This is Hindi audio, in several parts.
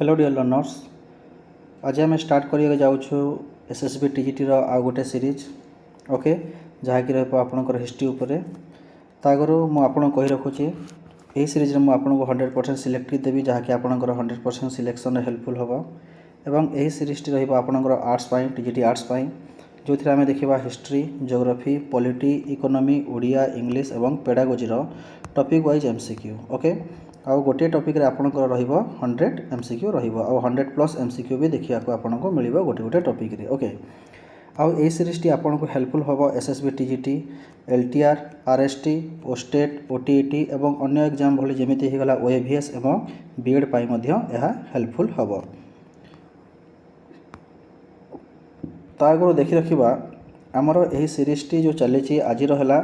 हेलो डियर लर्नर्स, आज आम स्टार्ट करिया जाऊँ एसएसबी टीजीटी आउ गोटे सीरीज ओके जहाँकि रपर हिस्ट्री उपर तागरू मुझे कही रखुच्छी यही सीरीज में आपको 100% सिलेक्ट देवी जहाँकि आपंकर 100% सिलेक्शन हेल्पफुल हम एवं यही सीरीज टी रपर आर्ट्स टीजीटी आर्ट्स जो थी आम देखा history geography polity economy Odia English और pedagogy topic wise MCQ okay आउ गोटे टॉपिक रे आपनकर रहिबो 100 एमसीक्यू रहिबो आउ 100+ एमसीक्यू भी देखिया को आपनको मिलिबो गोटे गोटे टॉपिक रे ओके आउ ए सीरीज टी आपनको हेल्पफुल होबो SSB TGT LTR RST OSTET OTET एवं अन्य एग्जाम भली जेमिति हे गला ओएवीएस एवं बीएड पाई मध्य एहा हेल्पफुल होबो। तागरो देखि रखिबा हमरो एही सीरीज टी जो चलीची आज रहला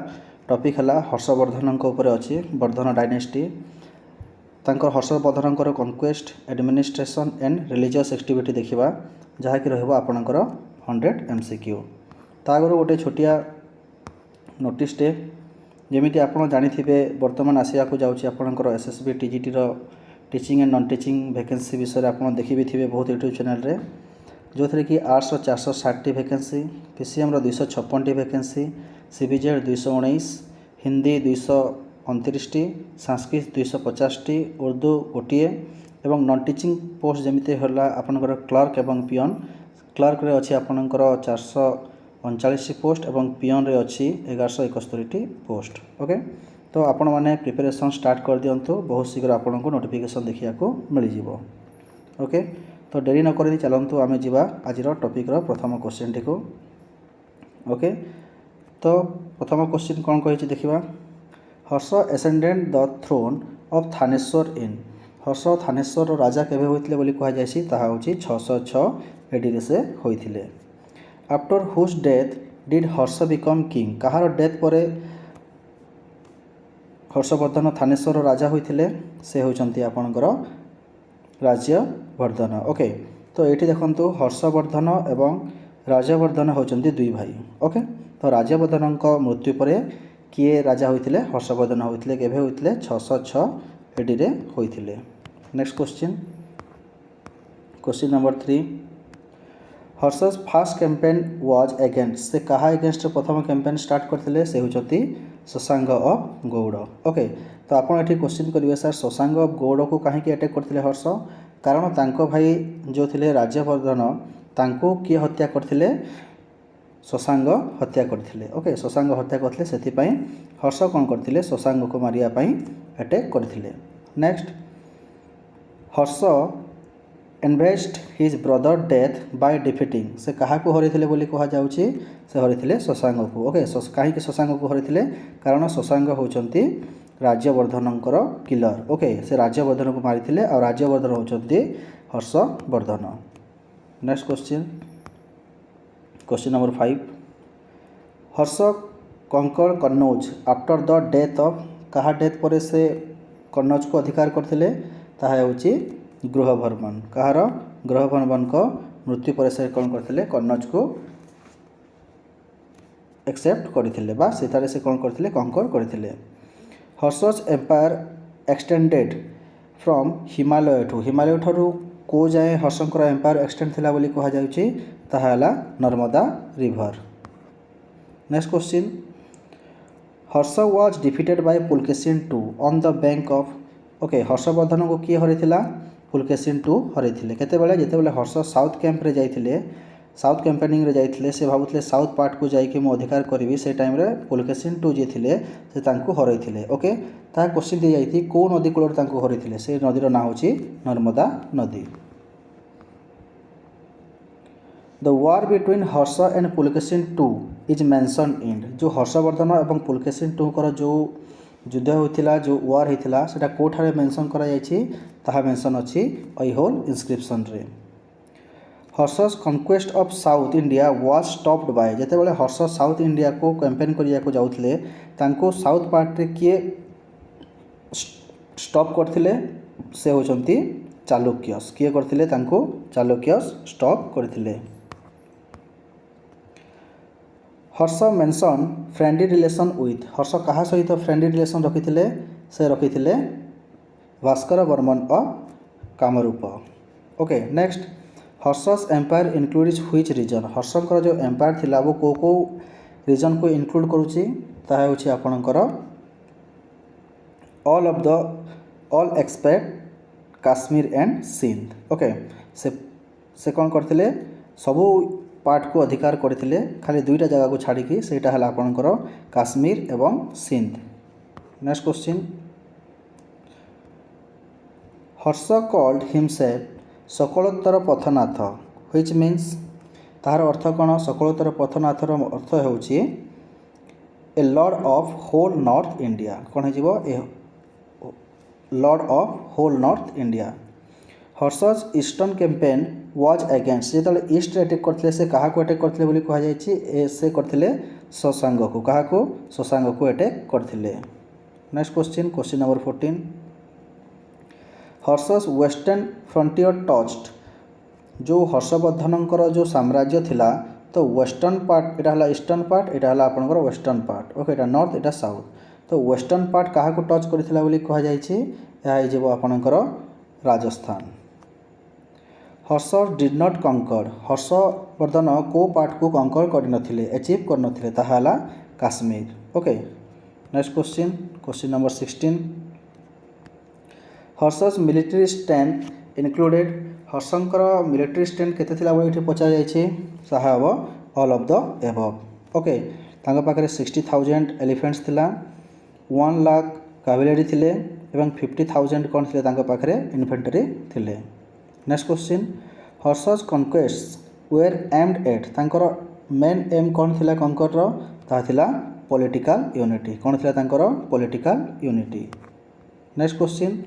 टॉपिक हला हर्षवर्धन को ऊपर अछि वर्धन डायनेस्टी तांकर Harshvardhan conquest administration and religious activity देखा जहाँकि आपणकर 100 एमसीक्यू तागर गोटे छोटिया नोटिसटे जमीती आप जानी बर्तमान आसिया को जाऊँगी आपणकर SSB TGT teaching and non teaching vacancy विषय आप देखी थे बहुत यूट्यूब चैनल रे जो थे कि arts 460 vacancy PCM 256 vacancy CBZ 219 Hindi 229 Sanskrit 250 Urdu गोटे एवं नॉन टीचिंग पोस्ट जमीते होला आपनकर क्लर्क एवं पियन क्लर्क रे अछि आपनकर 439 पोस्ट एवं पियन रे अछि 1171 पोस्ट ओके तो आपण माने प्रिपरेशन स्टार्ट कर दियंतु बहुत शीघ्र आपनको नोटिफिकेशन देखिया को मिल जिवो ओके तो देरी न करी चलंतु आमे जिबा आजिर टॉपिक रो प्रथम क्वेश्चन टिको ओके तो प्रथम क्वेश्चन कोन कहिछि देखिबा Harsh ascendant the throne of Thaneshwar in Harsh Thaneshwar राजा केबे होइतिले बोली कहा जायछि ताहा होछि 606 एडी रे से होइतिले। After whose death did Harsh become king कहार डेथ परे हर्षवर्धन थानेश्वर राजा होइतिले से होचंती आपनकर राज्यवर्धन ओके तो एठी देखंतु हर्षवर्धन एवं राज्यवर्धन होचंती दुई भाई ओके तो राज्यवर्धन को मृत्यु परे किए राजा होइतिले हर्षवर्धन होइतिले केबे होइतिले 606 एडी रे होइतिले। Next question number 3 Harsh's first campaign was against से कहा अगेंस्ट प्रथम कैंपेन स्टार्ट करथिले से होचती शशांक ऑफ गौड़ ओके तो आपण एठी क्वेश्चन करिवे सर शशांक ऑफ गौड़ को काहे कि अटैक करथिले हर्ष कारण तांको भाई जो थिले राज्यवर्धन तांको किए हत्या करथिले शशांक हत्या करथिले ओके शशांक हत्या करथिले सेति हर्ष कौन करथिले शशांक को मारिया पई अटैक करथिले। Next Harsh avenged his brother death by defeating से कहा को हरिथिले बोली कहा जाउची से हरिथिले शशांक को ओके काहे कि शशांक को हरिथिले कारण शशांक होचंती राज्यवर्धनकर किलर ओके से राज्यवर्धन को मारिथिले और राज्यवर्धन होचंती Harshvardhan. Next question number 5 Harsh conquer Kannauj after the death of कहा डेथ पर से कन्नौज को अधिकार करथिले ताहा होची ग्रहवर्मन कहार ग्रहवर्मन को मृत्यु पर से कौन करथिले कन्नौज को एक्सेप्ट करथिले बा सेतारे से कौन करथिले कंकर करथिले। हर्षस एम्पायर एक्सटेंडेड फ्रॉम हिमालय ठारू को जाए हर्षंकर एम्पायर एक्सटेंड थिला बोली कहा जाउची ताहा हला Narmada river. Next question Harsha was defeated by Pulakeshin II on the bank of okay Harshavardhan को किए हरिथिला पुलकेशिन II हरिथिले केतेबेले जेतेबेले हर्ष साउथ कैंप रे जाइथिले साउथ कैंपेनिंग रे जाइथिले से भाबुथिले साउथ पार्ट को जाई कि मो अधिकार करिवि से टाइम रे पुलकेशिन II जे थिले से तांको हरैथिले ओके ता क्वेश्चन दि जाइथि को नदी कूल तांको हरैथिले से नदीर ना होची नर्मदा नदी। The war between Harsh and Pulakeshin II is mention in जो हर्षवर्धन एवं पुलकेशिन II कर जो युद्ध होता जो वार होता सेटा कोठारे मेंशन करा जायछि ताहा मेंशन अछि ऐहोल इंस्क्रिप्शन रे। Harsha's conquest of south India was stopped by जेतेबेले हर्ष साउथ इंडिया को कैंपेन करिया को जाउथिले तांको साउथ पार्ट रे किए स्टॉप करथिले से होचंती चालुक्यस किए करथिले तांको चालुक्यस स्टॉप करथिले। Harsha mention friendly relation with Harsha कहा सहित फ्रेंडली रिलेशन रखिथिले से रखिथिले Bhaskar Varman of Kamarup okay next Harsha's empire includes which region हर्षंकर जो एम्पायर थिला वो को रीजन को इनक्लूड करुच्ची ताहा होछि आपणकर all except Kashmir and Sindh okay से कौन करथिले सबू पार्ट को अधिकार करथिले खाली दुईटा जगह को छाड़ी सेटा हला आपणकर काश्मीर एवं Sindh. Next question Harsha called himself Sakalottar Pathnath which means तार अर्थ कौन सकलोत्तर पथनाथर अर्थ होउछि a lord of whole north India कौन हो lord of whole north India. Harsha's eastern campaign was against जो ईस्ट अटैक करते से क्या अटैक करते बोली कह जाए से करते शशांक को क्या शशांक को अटैक करते। Next question number 14 Harsha's western frontier touched जो हर्षवर्धनकर जो साम्राज्य थिला तो वेस्टर्न पार्ट एटा हला ईस्टर्न पार्ट एटा हला आपनकर वेस्टर्न पार्ट ओके एटा नॉर्थ एटा साउथ तो वेस्टर्न पार्ट क्या टच करथिला बोली कह जाए आपणकर राजस्थान। हर्ष डिड नॉट कंकर हर्षवर्धन को पार्ट को कंकर कर नथिले अचीव कर नथिले ताहा हला Kashmir okay. Next question number 16 Harsha's military strength included हर्षंकर मिलिटरी स्ट्रेंथ केते थिला बोली एठी पचा जायछि ताहा हबो all of the above okay तांका पाखरे 60,000 एलिफेंट्स थिला 1 लाख कैवेलरी थिले एवं 50,000 कौन थिले तांका पाखरे इन्फेंट्री थिले। Next question Harsha's conquest were aimed at तांकर मेन एम कौन थिला कंकर रो ता थिला पॉलिटिकल यूनिटी कौन थिला तांकर political unity. Next question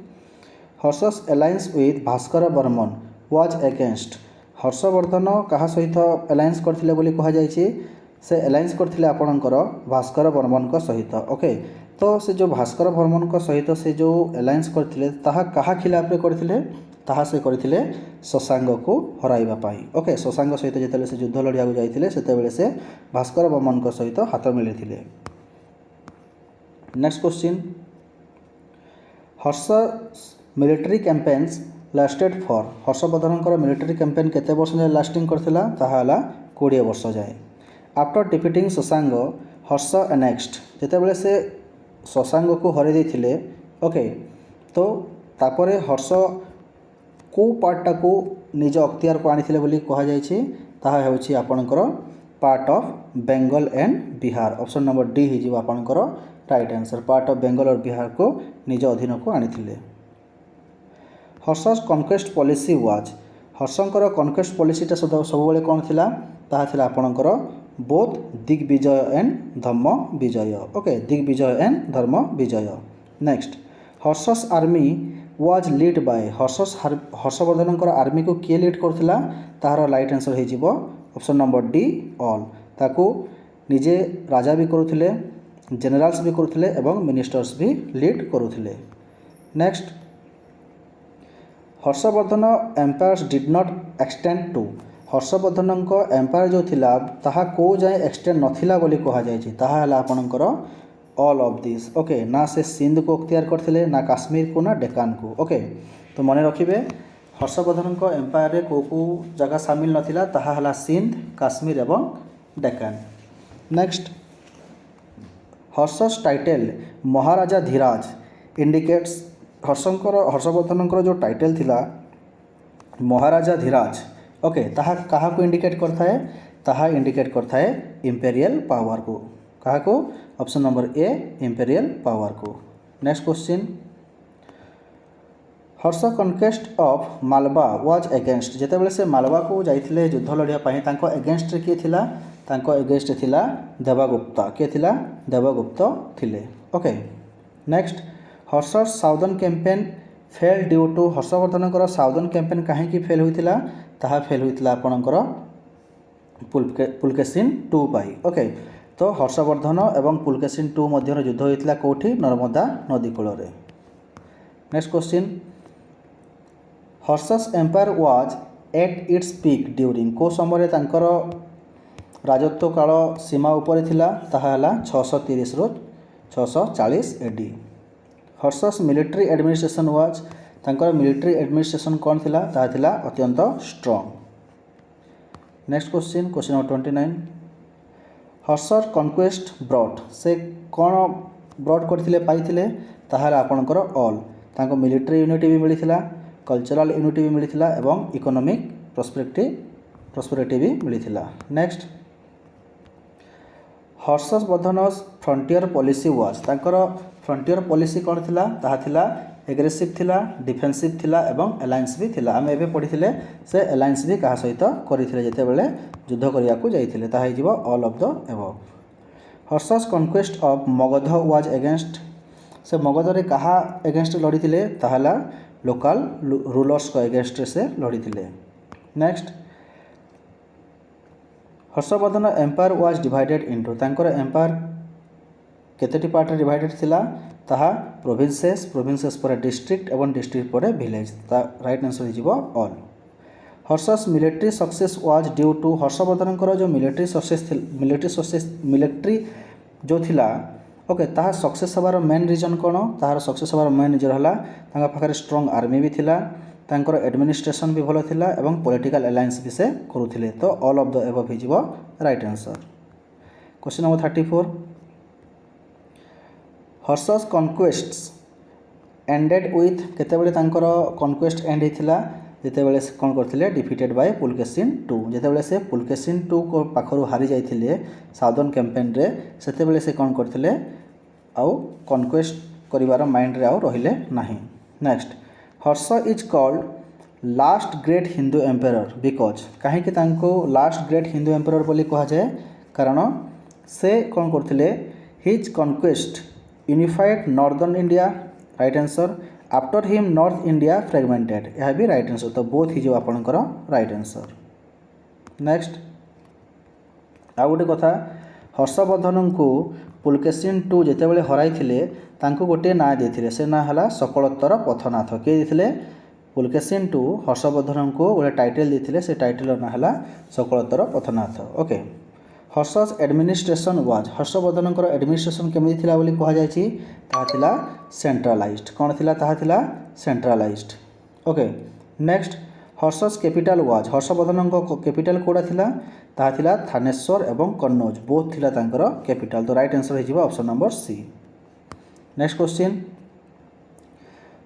Harsha's alliance with Bhaskar Barman was against Harshavardhan कहा सहित अलायंस करथिले बोली कह जायछि से अलायंस करथिले आपणकर भास्कर बर्मन को सहित ओके तो से जो भास्कर बर्मन को सहित से जो अलायंस करथिले ताहा कहा खिलाफ करथिले ताहा से करथिले शशांक को हराइबा पाई ओके शशांक सहित जेतेले से युद्ध लड़िया को जाइथिले सेतेबेले से भास्कर बर्मन को सहित हाथ मिलिथिले। Next question Harsha military campaigns lasted for हर्षवर्धनकर मिलिटरी कैंपेन केते वर्ष जाए लास्टिंग करथिला ताहा हला 20 वर्ष जाए। आफ्टर डिफिटिंग शशांक हर्ष एनेक्स्ट जेतेबेले से शशांक को हराई देथिले ओके तो तापरे हर्ष को पार्टा को निज अख्तियार को आनी बोली कह जाए ताहा होछि आपणकर part of Bengal and Bihar option number D हो आपणकर right answer part of Bengal और बिहार को निज अधीन को आनी। हर्षस कॉन्क्वेस्ट पॉलिसी वाज हर्षंकर कॉन्क्वेस्ट पॉलिसीटा सब कौन थिला ताहा थिला आपणकर both Digvijay and dharma Vijay okay digvijay and dharma vijay. Next Harsha's army was led by हर्षवर्धनकर आर्मी को किए लीड करथिला ताहार राइट आंसर हो ऑप्शन नंबर डी ऑल ताकू निजे राजा भी करुथिले जनरल्स भी करुथिले एवं मिनिस्टर्स भी लीड करुथिले। Next Harshavardhan empires did not extend to Harshavardhan empire जो थिला ताहा को जाए एक्सटेंड नथिला बोली कह जाए ताहा हला आपणकर ऑल ऑफ दिस ओके ना से सिंध को अख्तियार करथिले ना काश्मीर को ना डेकान को ओके तो मन रखिबे हर्षवर्धन एम्पायर रे को जगह सामिल नथिला ताहा हला सिंध काश्मीर एवं डेकान। नेक्स्ट हर्षस टाइटल महाराजा धीराज इंडिकेट्स हर्षवर्धन जो टाइटल थिला महाराजा धीराज ओके ताहा कहा को इंडिकेट करता है ताहा इंडिकेट करता है इंपेरियल पावर को कहा को option number A imperial power को। Next question Harsha conquest of Malwa was against जेतेबेले से मालवा को जाइथिले युद्ध लड़िया पाई तांको अगेंस्ट किए थिला तांको अगेंस्ट थिला देवगुप्त किए थिला देवगुप्त थिले okay. Next Harsha's southern campaign fail due to Harshavardhan southern campaign कहीं फेल होता ताहा फेल होता आपणकर पुलकेशिन 2 पाई ओके तो हर्षवर्धन एवं पुलकेशिन 2 मध्य युद्ध होता कौटी नर्मदा नदी कूल। Next question Harsha's empire was at its peak during को समय तांकर राजत्व काल सीमा उपरे थिला ताहा हला 630 रु 640 AD. Harsha's military administration was तांकर मिलिट्री एडमिनिस्ट्रेशन कौन थिला ताहा थिला अत्यंत स्ट्रॉन्ग। नेक्स्ट क्वेश्चन नंबर 29 हर्षर कन्क्वेस्ट ब्रॉड से कौन ब्रॉड करथिले पाइथिले ताहार आपणकर ऑल तांको मिलिट्री यूनिटी भी मिलिथिला कल्चरल यूनिटी भी मिलिथिला एवं इकोनॉमिक प्रॉस्पेरिटी भी मिलिथिला। नेक्स्ट हर्षवर्धनस फ्रंटियर पॉलिसी वाज तांकर फ्रंटियर पॉलिसी कौन थिला ताहा थिला एग्रेसिव थिला डिफेंसिव थिला एवं अलायंस भी थिला। आम एबे पढ़िथिले से अलायंस भी कहा सहित करथिले जेते बेले युद्ध करिया को जाइथिले ताहा हिजिबो all of the above. Harsha's conquest of Magadh was against से मगध रे कहा अगेंस्ट लड़ीथिले ताहला लोकल रूलर्स को अगेंस्ट से लड़ीथिले। Next Harshavardhan empire was divided into तांकर एम्पायर केतेटी पार्ट डिवाइडेड थिला ताहा प्रोविंसेस पर डिस्ट्रिक्ट एवं डिस्ट्रिक्ट पर विलेज ता राइट आंसर हिजिबो all. Harsha's military success was due to Harshavardhan जो मिलिट्री जो थिला ओके ताहा सक्सेस हबार मेन रीजन कौन ताहार सक्सेस हबार मेन रीजन हला तांका पाखरे स्ट्रॉन्ग आर्मी भी थिला तांकर एडमिनिस्ट्रेशन भी भलो थिला एवं पॉलिटिकल अलायंस भी से करुथिले तो ऑल ऑफ द एबव हिजिबो right answer. Question number 34 Harsha's conquests ended with केतेबेले तांकर कन्क्वेस्ट एंड हिथिला जेतेबेले से कौन करथिले डिफिटेड बाय पुलकेशिन II जेतेबेले से पुलकेशिन II को पाखरु हारि जाइथिले साउदर्न कैंपेन रे सेतेबेले से कौन करथिले आउ कन्क्वेस्ट करिवार माइंड रे आउ रहिले नाही। Next Harsh is called last great Hindu ampere because कहीं तांको लास्ट ग्रेट हिंदू एम्पेयर बोली कहा जाए कारण से कौन करथिले his conquest unified northern India right answer after him north India fragmented यह भी राइट आंसर तो बोथ ही जो आपणकर राइट आंसर। नेक्स्ट आ गोटे कथा हर्षवर्धन को पुलकेशिन II जेतेबेले हराइथिले तांको गोटे ना देथिले से ना हला सकलोत्तर पथनाथ के देथिले पुलकेशिन II हर्षवर्धन को गोटे टाइटल देथिले से टाइटल ना हला Sakalottar Pathnath. Okay Harsha's administration was Harshavardhan administration केमी थिला बोली कहा जायछि ताहा थिला सेंट्रलाइज्ड कौन थिला ताहा थिला centralised. Okay next Harsha's capital was Harshavardhan capital कोडा थिला ताहा थिला थानेश्वर एवं कन्नौज बोथ थिला तांकर कैपिटल तो राइट आंसर हिजिबा option number C. Next question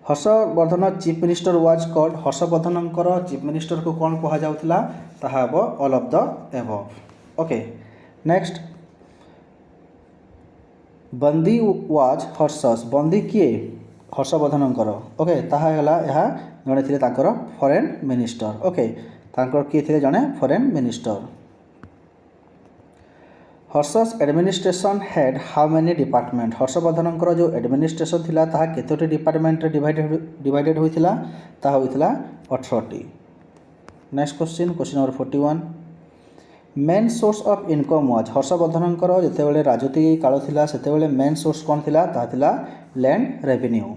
Harshavardhan chief minister was called Harshavardhan chief minister को कौन कहा जाउथिला ताहा हबो all of the above. Okay next बंदी वाज हर्षस बंदी किए हर्षवर्धन ओके ताहा हला यहा जने थिले तांकर फॉरेन मिनिस्टर। ओके तांकर किए थिले जने foreign minister. Harsha's administration head how many department Harshavardhan जो एडमिनिस्ट्रेशन थिला ताहा केतोटी डिपार्टमेंट रे डिवाइडेड होइथिला ताहा होइथिला 18टी। Next question number 41 main source of income was Harshavardhan जितेबाला राजती काल थिला सेतेबाला मेन सोर्स कौन थिला ताहा थिला land revenue.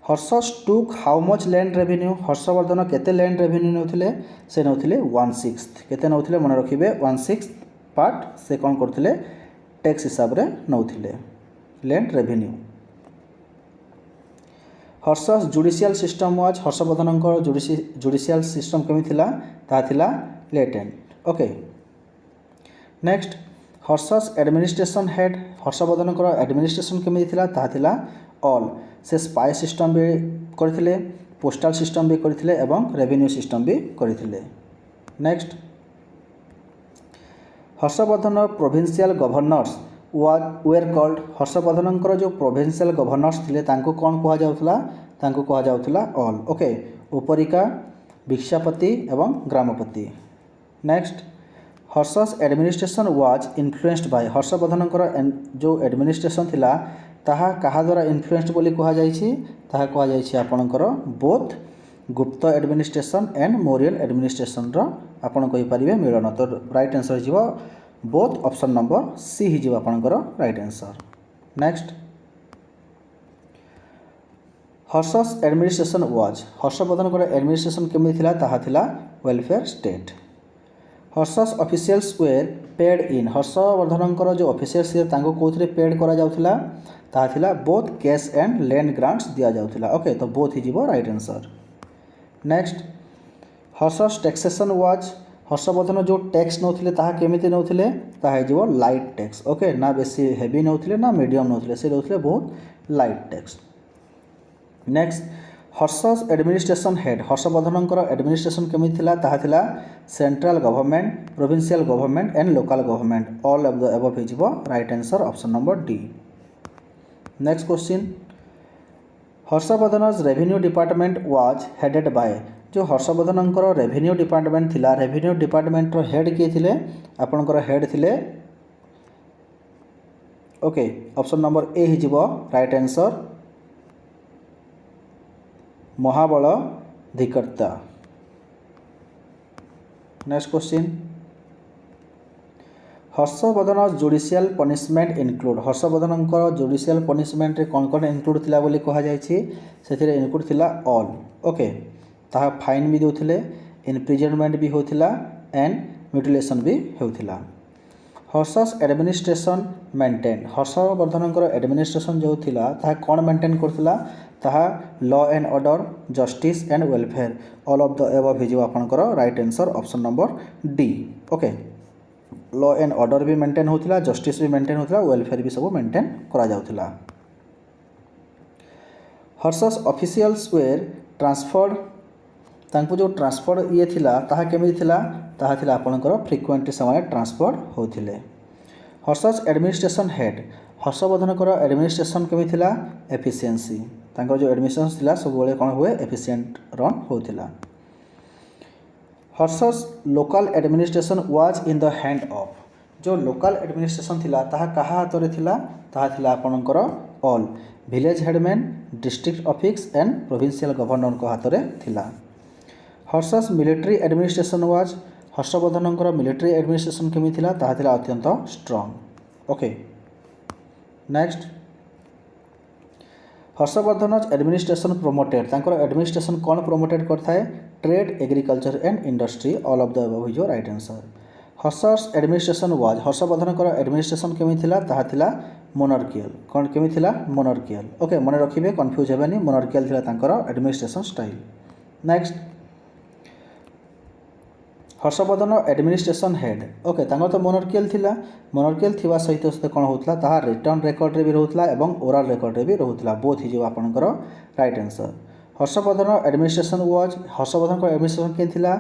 Harsha's took how much land revenue Harshavardhan केते लैंड रेवेन्यू नौथिले से नौथिले 1/6 केते नौथिले मन रखिबे 1/6 पार्ट से कौन करथिले टैक्स हिसाब रे नौथिले land revenue. Harsha's judicial system was Harshavardhan judicial system केमी थिला ताहा थिला lenient. Okay next Harsha's administration head Harshavardhan administration केमी थिला ताहा थिला ऑल से स्पाई सिस्टम भी करथिले पोस्टल सिस्टम भी करथिले एवं रेवेन्यू सिस्टम भी करथिले। Next Harshvardhan provincial governors where called Harshvardhan जो प्रोविंशियल गवर्नर्स थिले तांको कौन कहा जाउथला तांको कहा जाउथला ऑल। ओके उपरिका भिक्षापति एवं Grampati. Next Harsha's administration was influenced by Harshavardhan जो एडमिनिस्ट्रेशन थिला ताहा कहा द्वारा इन्फ्लुएंस्ड बोली कहा जायछि ताहा कहा जायछि आपणकर both Gupta administration and Mauryan administration रो आपण कहि परिबे मिलन तो राइट आंसर हिजिबो बोथ ऑप्शन नंबर सी हिजिबो आपणकर right answer. Next Harsha's administration was Harshavardhan administration केमी थिला ताहा थिला welfare state. Harsha's officials were paid in Harshavardhan जो ऑफिसर्स थे तांको कोथरे पेड करा जाउथिला ताहा थिला both cash and land grants दिया जाउथिला ओके तो बोथ ही जीवो right answer. Next Harsha's taxation was Harshavardhan जो टैक्स नौथिले ताहा केमिति नौथिले ताहा जीवो लाइट टैक्स ओके ना बेसी हेवी नौथिले ना मीडियम नौथिले से नौथिले बहुत light tax. Next Harsha's administration head Harshavardhan administration केमिति थिला ताहा थिला central government provincial government and local government all of the above हिजिबो right answer option number D. Next question Harshavardhan's revenue department was headed by जो हर्षवर्धन रेवेन्यू डिपार्टमेंट थिला रेवेन्यू डिपार्टमेंट रो हेड किए थिले आपनकर हेड थिले ओके ऑप्शन नंबर ए हिजिबो right answer Mahabaladhikrita. Next question Harshavardhan judicial punishment include Harshvardhan judicial punishment रे कौन कौन इनक्लूड थिला बोली कहा जायछि सेथिरे इनक्लूड थिला ऑल ओके ताहा फाइन भी देउथिले इनप्रिजनमेंट भी होथिला एंड म्यूटिलेशन भी होथिला। Harsha's administration maintain Harshavardhan administration जो थिला ताहा कौन मेंटेन करथिला ताहा law and order justice and welfare all of the above हिजिबो आपनकर right answer option number D okay law and order भी मेंटेन होथिला जस्टिस भी मेंटेन होथिला वेलफेयर भी सब मेंटेन करा जाउथिला। हर्षस ऑफिशियल्स वेर ट्रांसफर्ड तांको जो ट्रांसफर ये थिला ताहा केमिति थिला ताहा थिला आपनकर फ्रिक्वेंटली समय ट्रांसफर होथिले। Harsha's administration head Harshavardhan administration केमिति थिला एफिशिएंसी तांकर जो एडमिनिस्ट्रेशन थिला सब बेले कोन हुए एफिशिएंट रन होथिला। Harsha's local administration was in the hand of जो लोकल एडमिनिस्ट्रेशन थिला ताहा कहा हाथ रे थिला ताहा थिला आपनकर all village headman district office and provincial governor को हाथ रे थिला। Harsha's military administration was Harshavardhan military administration केमिति थिला ताहा थिला अत्यंत strong okay. Next Harshavardhan administration promoted तांकर एडमिनिस्ट्रेशन कौन प्रोमोटेड करथाए trade agriculture and industry all of the above is your right answer. Harsha's administration was Harshavardhan administration केमिति थिला ताहा थिला मोनार्कियल कौन केमिति थिला मोनार्कियल ओके मन रखिबे कंफ्यूज हेबेनी मोनार्कियल थिला तांकर administration style. Next Harshavardhan administration head okay तांकर तो मोनार्कियल थिला मोनार्कियल थिवा सहित सहित कौन होतला ताहा रिटर्न रेकॉर्ड रे भी रहउतला एवं ओरल रेकॉर्ड रे भी रहउतला बोथ हिजो आपनकर right answer. Harshavardhan administration was Harshavardhan administration के थिला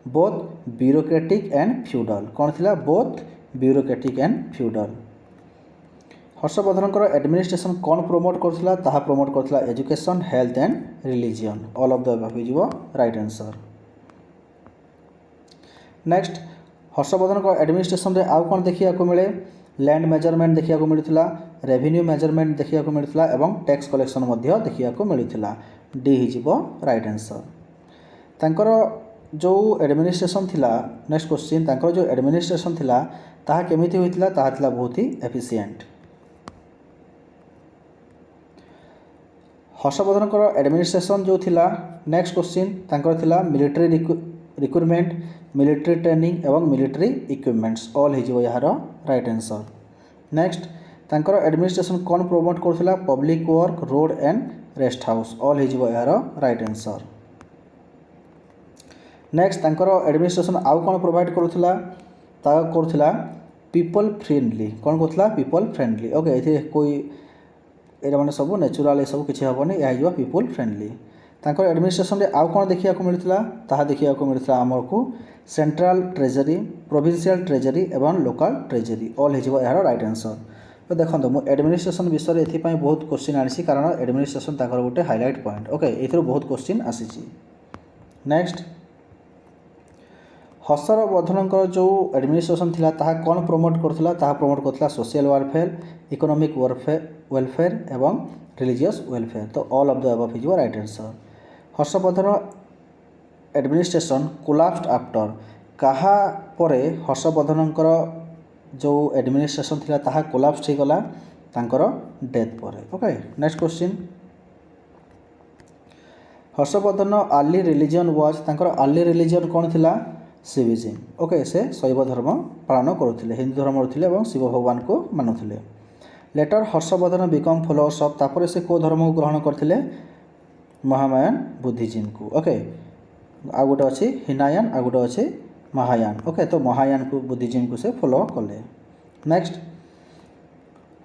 बोथ ब्यूरोक्रेटिक एंड फ्यूडल कौन थिला both bureaucratic and feudal. Harshavardhan administration कौन प्रमोट करथिला ताहा प्रमोट करथिला education health and religion all of the above हिजो right answer. Next Harshavardhan administration रे आउ कौन देखिया को मिले लैंड मेजरमेंट देखिया को मिलुथिला रेवेन्यू मेजरमेंट देखिया को मिलुथिला एवं टैक्स कलेक्शन मध्य देखिया को मिलुथिला डी हिजिबो राइट आंसर। तांकर जो एडमिनिस्ट्रेशन थिला नेक्स्ट क्वेश्चन तांकर जो एडमिनिस्ट्रेशन थिला ताहा केमिति होइथिला ताहा थिला बहुत ही एफिशिएंट। हर्षवर्धन एडमिनिस्ट्रेशन जो थिला नेक्स्ट क्वेश्चन तांकर थिला मिलिट्री रिक्रूटमेंट मिलिट्री ट्रेनिंग एवं मिलिट्री इक्विपमेंट्स ऑल हिजिबो यार राइट आंसर। नेक्स्ट तांकर एडमिनिस्ट्रेशन कौन प्रमोट करथिला public work road and rest house all हिजिबो यार राइट आंसर। नेक्स्ट तांकर एडमिनिस्ट्रेशन आउ कौन प्रोवाइड करुथिला ता करुथिला पीपल फ्रेंडली कौन करथिला पीपल फ्रेंडली ओके एथे कोई एरा माने सब नेचुरल ए सब किछि हबनी या हिजिबो पीपल फ्रेंडली। तांकर एडमिनिस्ट्रेशन रे आउ कौन देखिया को मिलथिला ताहा देखिया को मिलथिला हमरको सेंट्रल ट्रेजरी प्रोविंशियल ट्रेजरी एवं लोकल ट्रेजरी ऑल हिजिबो यार राइट आंसर। तो देखो मु एडमिनिस्ट्रेशन विषय रे एथि बहुत क्वेश्चन आनिसी कारण एडमिनिस्ट्रेशन ताकर गोटे हाइलाइट पॉइंट ओके एथरो बहुत क्वेश्चन आसीची। नेक्स्ट हर्षवर्धन जो एडमिनिस्ट्रेशन थिला ताहा कौन प्रमोट करथिला ताहा प्रमोट करथिला सोशल वेलफेयर इकोनॉमिक वेलफेयर एवं रिलीजियस वेलफेयर तो all of the above is your right answer. Harshavardhan administration collapsed after कहा परे हर्षवर्धन जो एडमिनिस्ट्रेशन थिला ताहा कोलैप्स हो गला तांकर डेथ परे okay. Next question Harshvardhan early religion was तांकर अर्ली रिलीजन कौन थिला ଶିବିଜିମ୍। ଓକେ, ସେ ଶୈବ ଧର୍ମ ପାଳନ କରୁଥିଲେ, ହିନ୍ଦୁ ଧର୍ମରୁ ଥିଲେ ଏବଂ ଶିବ ଭଗବାନଙ୍କୁ ମାନୁଥିଲେ। Later Harshavardhan became followers of, ତାପରେ ସେ କେଉଁ ଧର୍ମକୁ ଗ୍ରହଣ କରିଥିଲେ? ମହାମାୟାନ ବୁଦ୍ଧିଜିମ୍କୁ। ଓକେ, ଆଉ ଗୋଟେ ଅଛି ହିନାୟାନ, ଆଉ ଗୋଟେ ଅଛି ମହାୟାନ। ଓକେ, ତ ମହାୟାନକୁ ବୁଦ୍ଧିଜିମ୍କୁ ସେ ଫଲୋ କଲେ। Next,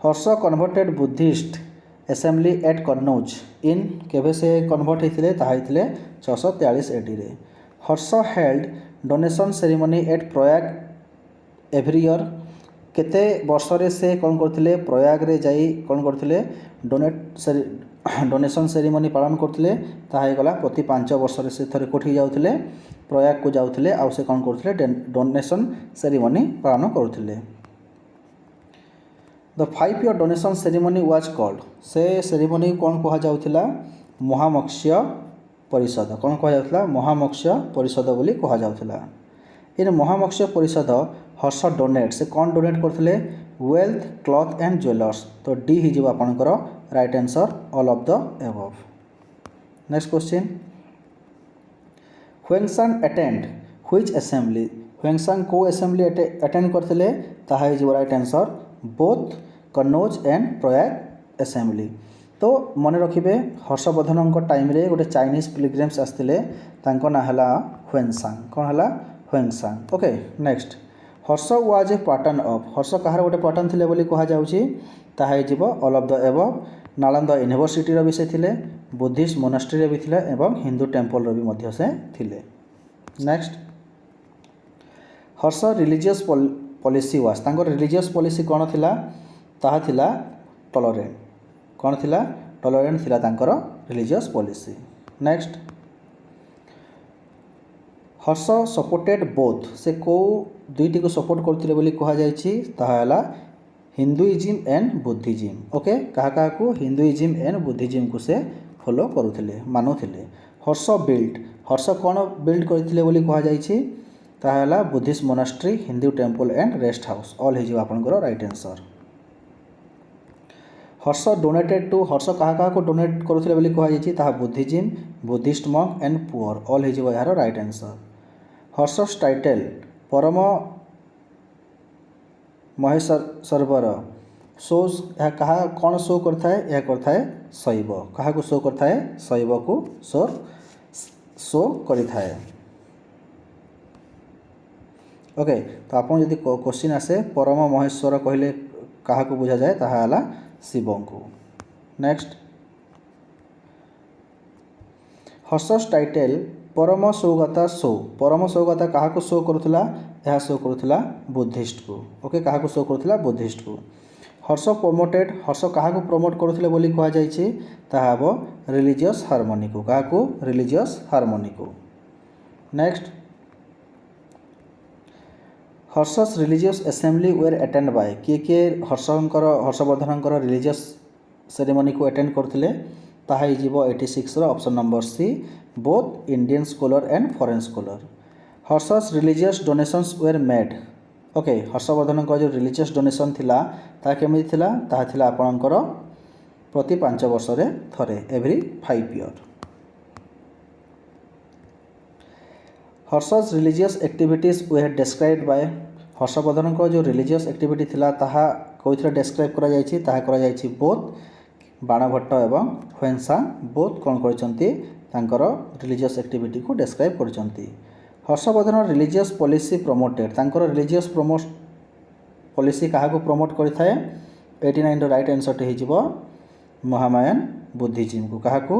Harsha converted Buddhist assembly at Kannauj in, କେବେ ସେ କନଭର୍ଟ ହେଇଥିଲେ? ତାହା ହେଇଥିଲେ 643 ADରେ। Harsha held donation ceremony at Prayag every year, କେତେ ବର୍ଷରେ ସେ କ'ଣ କରୁଥିଲେ? ପ୍ରୟାଗରେ ଯାଇ କ'ଣ କରୁଥିଲେ? ଡୋନେସନ୍ ସେରିମନି ପାଳନ କରୁଥିଲେ। ତାହା ହେଇଗଲା ପ୍ରତି 5 ବର୍ଷରେ ସେ ଥରେ କେଉଁଠିକି ଯାଉଥିଲେ? ପ୍ରୟାଗକୁ ଯାଉଥିଲେ, ଆଉ ସେ କ'ଣ କରୁଥିଲେ? ଡୋନେସନ୍ ସେରିମନି ପାଳନ କରୁଥିଲେ। ଦ 5 year donation ceremony was called, ସେ ସେରିମନି କ'ଣ କୁହାଯାଉଥିଲା? ମହାମତ୍ସ୍ୟ ପରିଷଦ। କ'ଣ କୁହାଯାଉଥିଲା? ମହାମତ୍ସ୍ୟ ପରିଷଦ ବୋଲି କୁହାଯାଉଥିଲା। ଇନ୍ ମହାମତ୍ସ୍ୟ ପରିଷଦ ହର୍ଷ ଡୋନେଟ୍, ସେ କ'ଣ ଡୋନେଟ୍ କରୁଥିଲେ? Wealth, cloth and jewellers. ତ ଡି ହେଇଯିବ ଆପଣଙ୍କର right answer, all of the above. Next question, Hiuen Tsang attend which assembly, Hiuen Tsang କେଉଁ ଆସେମ୍ବଲି ଆଟେଣ୍ଡ କରିଥିଲେ? ତାହା ହେଇଯିବ right answer, both Kannauj and Prayag assembly. ତ ମନେ ରଖିବେ, ହର୍ଷବର୍ଦ୍ଧନଙ୍କ ଟାଇମ୍ରେ ଗୋଟେ ଚାଇନିଜ୍ ପିଲଗ୍ରିମ୍ସ ଆସିଥିଲେ, ତାଙ୍କ ନାଁ ହେଲା ହ୍ୱେଙ୍ଗସାନ୍। କ'ଣ ହେଲା? Hiuen Tsang. Okay, next, Harsha was a patron of, Harsha କାହାର ଗୋଟେ ପାର୍ଟନ୍ ଥିଲେ ବୋଲି କୁହାଯାଉଛି? ତାହା ହେଇଯିବ all of the above. Nalanda ୟୁନିଭର୍ସିଟିର ବି ସେ ଥିଲେ, ବୁଦ୍ଧିଷ୍ଟ ମୋନାଷ୍ଟ୍ରିରେ ବି ଥିଲେ ଏବଂ ହିନ୍ଦୁ ଟେମ୍ପଲର ବି ମଧ୍ୟ ସେ ଥିଲେ। Next, Harsha religious policy was, ତାଙ୍କର ରିଲିଜିୟସ୍ ପଲିସି କ'ଣ ଥିଲା? ତାହା ଥିଲା ଟଲରେଣ୍ଟ। କ'ଣ ଥିଲା? ଟଲରେଣ୍ଟ ଥିଲା ତାଙ୍କର religious policy. Next, Harsha supported both, ସେ କେଉଁ ଦୁଇଟିକୁ ସପୋର୍ଟ କରୁଥିଲେ ବୋଲି କୁହାଯାଇଛି? ତାହା ହେଲା ହିନ୍ଦୁଇଜିମ୍ ଆଣ୍ଡ ବୁଦ୍ଧିଜିମ୍। ଓକେ, କାହା କାହାକୁ? ହିନ୍ଦୁଇଜିମ୍ ଆଣ୍ଡ ବୁଦ୍ଧିଜିମ୍କୁ ସେ ଫଲୋ କରୁଥିଲେ, ମାନୁଥିଲେ। ହର୍ଷ ବିଲ୍ଡ, ହର୍ଷ କ'ଣ ବିଲ୍ଡ କରିଥିଲେ ବୋଲି କୁହାଯାଇଛି? ତାହା ହେଲା Buddhist monastery, Hindu temple and rest house. All ହେଇଯିବ ଆପଣଙ୍କର right answer. Harsha donated to, Harsha କାହା କାହାକୁ ଡୋନେଟ୍ କରୁଥିଲେ ବୋଲି କୁହାଯାଇଛି? ତାହା Buddhism, Buddhist monk and poor. All ହେଇଯିବ ଏହାର ରାଇଟ୍ ଆନ୍ସର୍। ହର୍ଷସ୍ ଟାଇଟେଲ୍ ପରମ ମହେଶ୍ୱରବର ଶୋଜ୍, ଏହା କାହା କ'ଣ ଶୋ କରିଥାଏ? ଏହା କରିଥାଏ ଶୈବ। କାହାକୁ ଶୋ କରିଥାଏ? ଶୈବକୁ ଶୋ କରିଥାଏ। ଓକେ, ତ ଆପଣ ଯଦି କ୍ୱେଶ୍ଚିନ୍ ଆସେ ପରମ ମହେଶ୍ୱର କହିଲେ କାହାକୁ ବୁଝାଯାଏ? ତାହା ହେଲା ଶିବଙ୍କୁ। ନେକ୍ସଟ, ହର୍ଷସ୍ ଟାଇଟେଲ୍ ପରମ ସୌଗତା ଶୋ, ପରମ ସୌଗତା କାହାକୁ ଶୋ କରୁଥିଲା? ଏହା ଶୋ କରୁଥିଲା ବୁଦ୍ଧିଷ୍ଟକୁ। ଓକେ, କାହାକୁ ଶୋ କରୁଥିଲା? ବୁଦ୍ଧିଷ୍ଟକୁ। ହର୍ଷ ପ୍ରମୋଟେଡ଼, ହର୍ଷ କାହାକୁ ପ୍ରମୋଟ୍ କରୁଥିଲେ ବୋଲି କୁହାଯାଇଛି? ତାହା ହେବ ରିଲିଜିୟସ୍ ହାରମୋନିକୁ। କାହାକୁ? ରିଲିଜିୟସ୍ ହାରମୋନିକୁ। Next, Harsha's religious assembly were attend by, କିଏ କିଏ ହର୍ଷବର୍ଦ୍ଧନଙ୍କର ରିଲିଜିୟସ୍ ସେରିମନିକୁ ଆଟେଣ୍ଡ କରୁଥିଲେ? ତାହା ହେଇଯିବ 86ର option number C, both Indian scholar and foreign scholar. Harsha's religious donations were made, okay, ହର୍ଷବର୍ଦ୍ଧନଙ୍କର ଯେଉଁ ରିଲିଜିୟସ୍ ଡୋନେସନ୍ ଥିଲା ତାହା କେମିତି ଥିଲା? ତାହା ଥିଲା ଆପଣଙ୍କର ପ୍ରତି 5 ବର୍ଷରେ ଥରେ, every 5 year। Harsha's religious activities were describe by, ହର୍ଷବର୍ଦ୍ଧନଙ୍କର ଯେଉଁ ରିଲିଜିୟସ୍ ଆକ୍ଟିଭିଟି ଥିଲା ତାହା କେଉଁଥିରେ ଡେସ୍କ୍ରାଇବ୍ କରାଯାଇଛି? ତାହା କରାଯାଇଛି ବୋଥ୍ ବାଣଭଟ୍ଟ ଏବଂ ହ୍ୱେଙ୍ଗସାନ୍ ବୋଥ୍ କ'ଣ କରିଛନ୍ତି? ତାଙ୍କର ରିଲିଜିୟସ୍ ଆକ୍ଟିଭିଟିକୁ ଡେସ୍କ୍ରାଇବ୍ କରିଛନ୍ତି। ହର୍ଷବର୍ଦ୍ଧନ ରିଲିଜିୟସ୍ ପଲିସି ପ୍ରମୋଟେଡ଼, ତାଙ୍କର ରିଲିଜିୟସ୍ ପଲିସି କାହାକୁ ପ୍ରମୋଟ୍ କରିଥାଏ? 89ର ରାଇଟ୍ ଆନ୍ସର୍ଟି ହେଇଯିବ ମହାମାୟାନ ବୁଦ୍ଧିଜିମ୍କୁ। କାହାକୁ?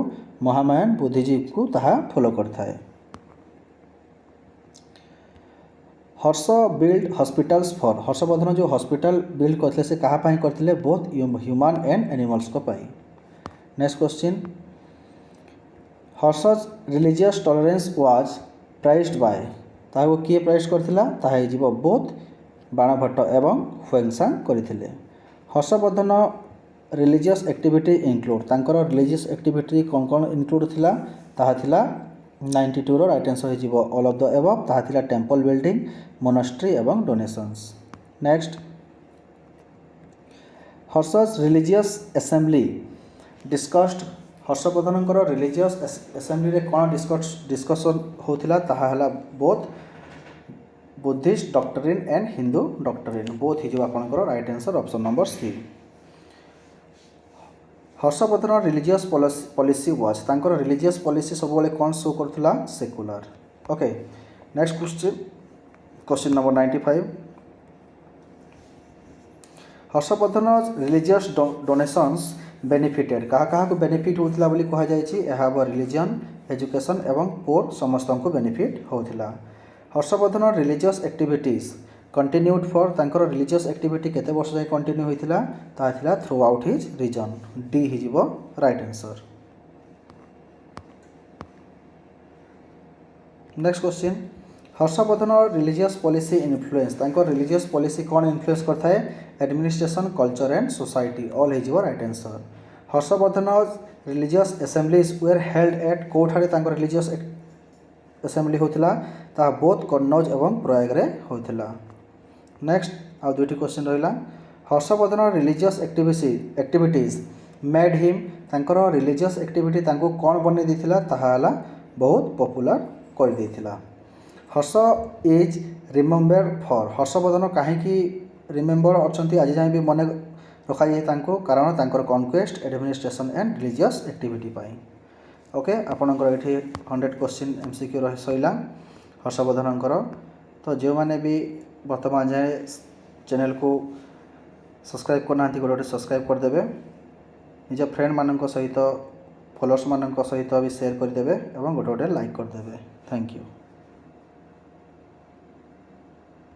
ମହାମାୟାନ ବୁଦ୍ଧିଜିମ୍କୁ ତାହା ଫଲୋ କରିଥାଏ। Harsha build hospitals for, Harshavardhan ଯେଉଁ ହସ୍ପିଟାଲ ବିଲ୍ଡ କରିଥିଲେ ସେ କାହା ପାଇଁ କରିଥିଲେ? ବୋଥ୍ ହ୍ୟୁମାନ୍ ଆଣ୍ଡ ଆନିମଲ୍ସଙ୍କ ପାଇଁ। Next question, Harsha's religious tolerance was prized by, ତାହାକୁ କିଏ ପ୍ରାଇଜ୍ କରିଥିଲା? ତାହା ହେଇଯିବ ବୋଥ୍ ବାଣଭଟ୍ଟ ଏବଂ ହ୍ୱେଙ୍ଗସାନ୍ କରିଥିଲେ। ହର୍ଷବର୍ଦ୍ଧନ ରିଲିଜିୟସ୍ ଆକ୍ଟିଭିଟି ଇନକ୍ଲୁଡ଼, ତାଙ୍କର ରିଲିଜିୟସ୍ ଆକ୍ଟିଭିଟି କ'ଣ କ'ଣ ଇନକ୍ଲୁଡ଼ ଥିଲା? ତାହା ଥିଲା 92ର ରାଇଟ୍ ଆନ୍ସର୍ ହେଇଯିବ ଅଲ୍ ଅଫ୍ ଦ ଏଭଭ୍। ତାହା ଥିଲା ଟେମ୍ପଲ୍ ବିଲ୍ଡିଂ, ମୋନାଷ୍ଟ୍ରି ଏବଂ donations. Next, Harsha's religious assembly discussed, ହର୍ଷବର୍ଦ୍ଧନଙ୍କର ରିଲିଜିୟସ୍ ଆସେମ୍ବଲିରେ କ'ଣ ଡିସ୍କସନ୍ ହେଉଥିଲା? ତାହା ହେଲା both Buddhist doctrine and Hindu doctrine both ही आपंकर right answer option number C. Harshavardhan religious policy was तांकर रिलीजियस पॉलिसी सब बेले कौन show करथुला secular. Okay next question number 95 Harshavardhan religious donations benefited कहा कहा को बेनिफिट होता बोली कह जाए रिलीजन एजुकेशन एवं पोर समस्त को बेनिफिट होता। Harshavardhan religious activities continued for तांकर रिलीजियस एक्टिविटी केते वर्ष जाए कंटिन्यू होता ताथिला throughout his reign D ही right answer. Next question Harshavardhan religious policy influence तांकर रिलीजियस पॉलिसी कौन इन्फ्लुएंस करता है administration culture and society all ही right answer. Harshavardhan religious assemblies were held at कोठारे तांकर रिलीजियस असेंबली होता ता बोथ कन्नौज एवं प्रयाग रे होता। नेक्स्ट आउ दुईटी क्वेश्चन रहा Harshvardhan religious activities made him तांकर रिलीजियस एक्टिविटी तांको कौन बनै देथिला ताहा हला बहुत पॉपुलर कर देथिला। हर्ष इज रिमेम्बर्ड फॉर हर्षवर्धन कहीं रिमेम्बर अच्छा आज जाए भी मन रखा जाए कारण तांकर conquest administration and religious activity pi. Okay आपणकर ये 100 क्वेश्चन एमसीक्यू रही सैला हर्षवर्धनकर। तो जो मैंने भी वर्तमान जाए चैनल को सब्सक्राइब करना गोटे सब्सक्राइब करदे निज फ्रेंड मान सहित फॉलोअर्स मान सहित भी शेयर करदे और गोटे गोटे लाइक करदे। Thank you.